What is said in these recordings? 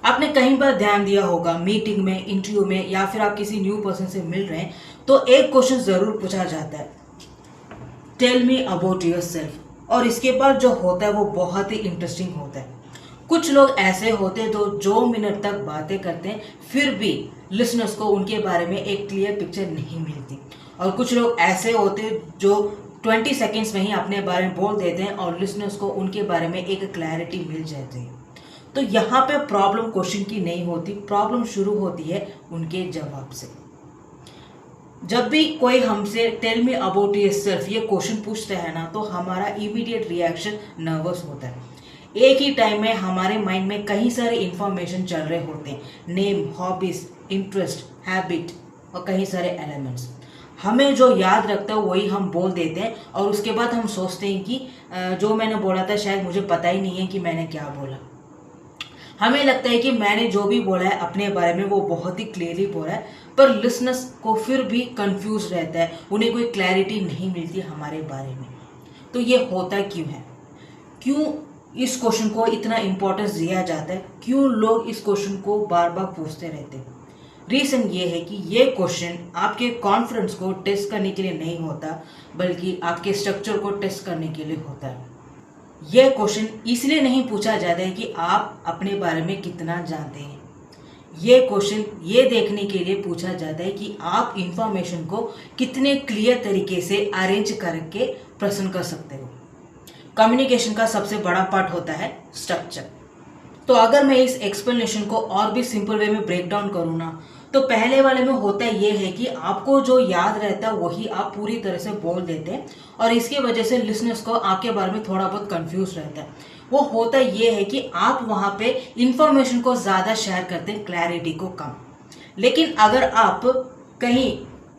आपने कहीं पर ध्यान दिया होगा, मीटिंग में, इंटरव्यू में या फिर आप किसी न्यू पर्सन से मिल रहे हैं तो एक क्वेश्चन जरूर पूछा जाता है, tell me about yourself. और इसके बाद जो होता है वो बहुत ही इंटरेस्टिंग होता है। कुछ लोग ऐसे होते हैं जो मिनट तक बातें करते हैं फिर भी लिसनर्स को उनके बारे में एक क्लियर पिक्चर नहीं मिलती, और कुछ लोग ऐसे होते हैं जो 20 सेकेंड्स में ही अपने बारे में बोल देते हैं और लिसनर्स को उनके बारे में एक क्लैरिटी मिल जाती है। तो यहाँ पे प्रॉब्लम क्वेश्चन की नहीं होती, प्रॉब्लम शुरू होती है उनके जवाब से। जब भी कोई हमसे टेल मी अबाउट योरसेल्फ ये क्वेश्चन पूछता है ना, तो हमारा इमीडिएट रिएक्शन नर्वस होता है। एक ही टाइम में हमारे माइंड में कई सारे इंफॉर्मेशन चल रहे होते हैं, नेम, हॉबीज, इंटरेस्ट, हैबिट और कई सारे एलिमेंट्स। हमें जो याद रखता है वही हम बोल देते हैं और उसके बाद हम सोचते हैं कि जो मैंने बोला था शायद मुझे पता ही नहीं है कि मैंने क्या बोला। हमें लगता है कि मैंने जो भी बोला है अपने बारे में वो बहुत ही क्लियरली बोला है, पर लिसनर्स को फिर भी कंफ्यूज रहता है, उन्हें कोई क्लैरिटी नहीं मिलती हमारे बारे में। तो ये होता क्यों है? क्यों इस क्वेश्चन को इतना इम्पोर्टेंस दिया जाता है? क्यों लोग इस क्वेश्चन को बार बार पूछते रहते हैं? रीज़न ये है कि ये क्वेश्चन आपके कॉन्फिडेंस को टेस्ट करने के लिए नहीं होता, बल्कि आपके स्ट्रक्चर को टेस्ट करने के लिए होता है। यह क्वेश्चन इसलिए नहीं पूछा जाता है कि आप अपने बारे में कितना जानते हैं। ये क्वेश्चन ये देखने के लिए पूछा जाता है कि आप इंफॉर्मेशन को कितने क्लियर तरीके से अरेंज करके प्रेजेंट कर सकते हो। कम्युनिकेशन का सबसे बड़ा पार्ट होता है स्ट्रक्चर। तो अगर मैं इस एक्सप्लेनेशन को और भी सिंपल वे में ब्रेक डाउन करूँ ना, तो पहले वाले में होता ये है कि आपको जो याद रहता है वही आप पूरी तरह से बोल देते हैं, और इसकी वजह से लिसनर्स को आपके बारे में थोड़ा बहुत कंफ्यूज रहता है। वो होता ये है कि आप वहाँ पे इंफॉर्मेशन को ज़्यादा शेयर करते हैं, क्लैरिटी को कम। लेकिन अगर आप कहीं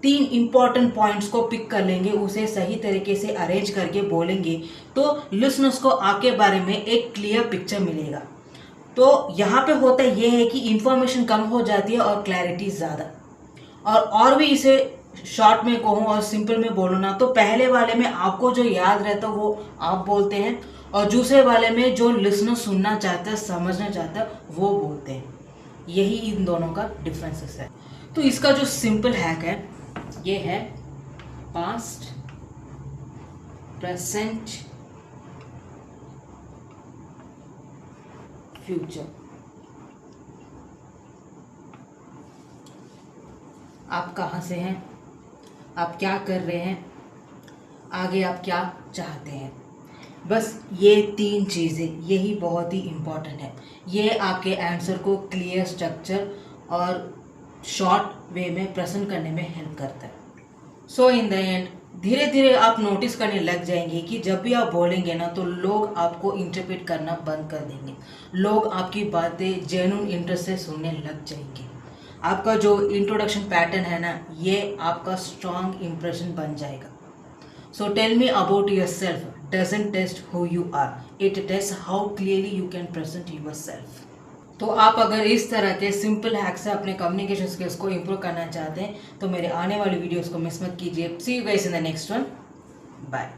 3 इंपॉर्टेंट पॉइंट्स को पिक कर लेंगे, उसे सही तरीके से अरेंज करके बोलेंगे, तो लिसनर्स को आपके बारे में एक क्लियर पिक्चर मिलेगा। तो यहाँ पे होता ये है कि इंफॉर्मेशन कम हो जाती है और क्लैरिटी ज़्यादा। और भी इसे शॉर्ट में कहूँ और सिंपल में बोलूँ ना, तो पहले वाले में आपको जो याद रहता है वो आप बोलते हैं, और दूसरे वाले में जो लिसनर सुनना चाहता है, समझना चाहता है, वो बोलते हैं। यही इन दोनों का डिफरेंसेस है। तो इसका जो सिंपल हैक है ये है पास्ट, प्रेजेंट, फ्यूचर। आप कहाँ से हैं, आप क्या कर रहे हैं, आगे आप क्या चाहते हैं, बस ये 3 चीज़ें, यही बहुत ही इम्पोर्टेंट है। ये आपके आंसर को क्लियर, स्ट्रक्चर और शॉर्ट वे में प्रेजेंट करने में हेल्प करता है। सो इन द एंड धीरे धीरे आप नोटिस करने लग जाएंगे कि जब भी आप बोलेंगे ना, तो लोग आपको इंटरप्रेट करना बंद कर देंगे। लोग आपकी बातें जेन्युइन इंटरेस्ट से सुनने लग जाएंगे। आपका जो इंट्रोडक्शन पैटर्न है ना, ये आपका स्ट्रॉन्ग इम्प्रेशन बन जाएगा। So tell me about yourself doesn't test who you are, it test how clearly you can present yourself. तो आप अगर इस तरह के सिंपल हैक से अपने कम्युनिकेशन स्किल्स को इम्प्रूव करना चाहते हैं तो मेरे आने वाली वीडियोस को मिस मत कीजिए। See you guys in the next one, bye.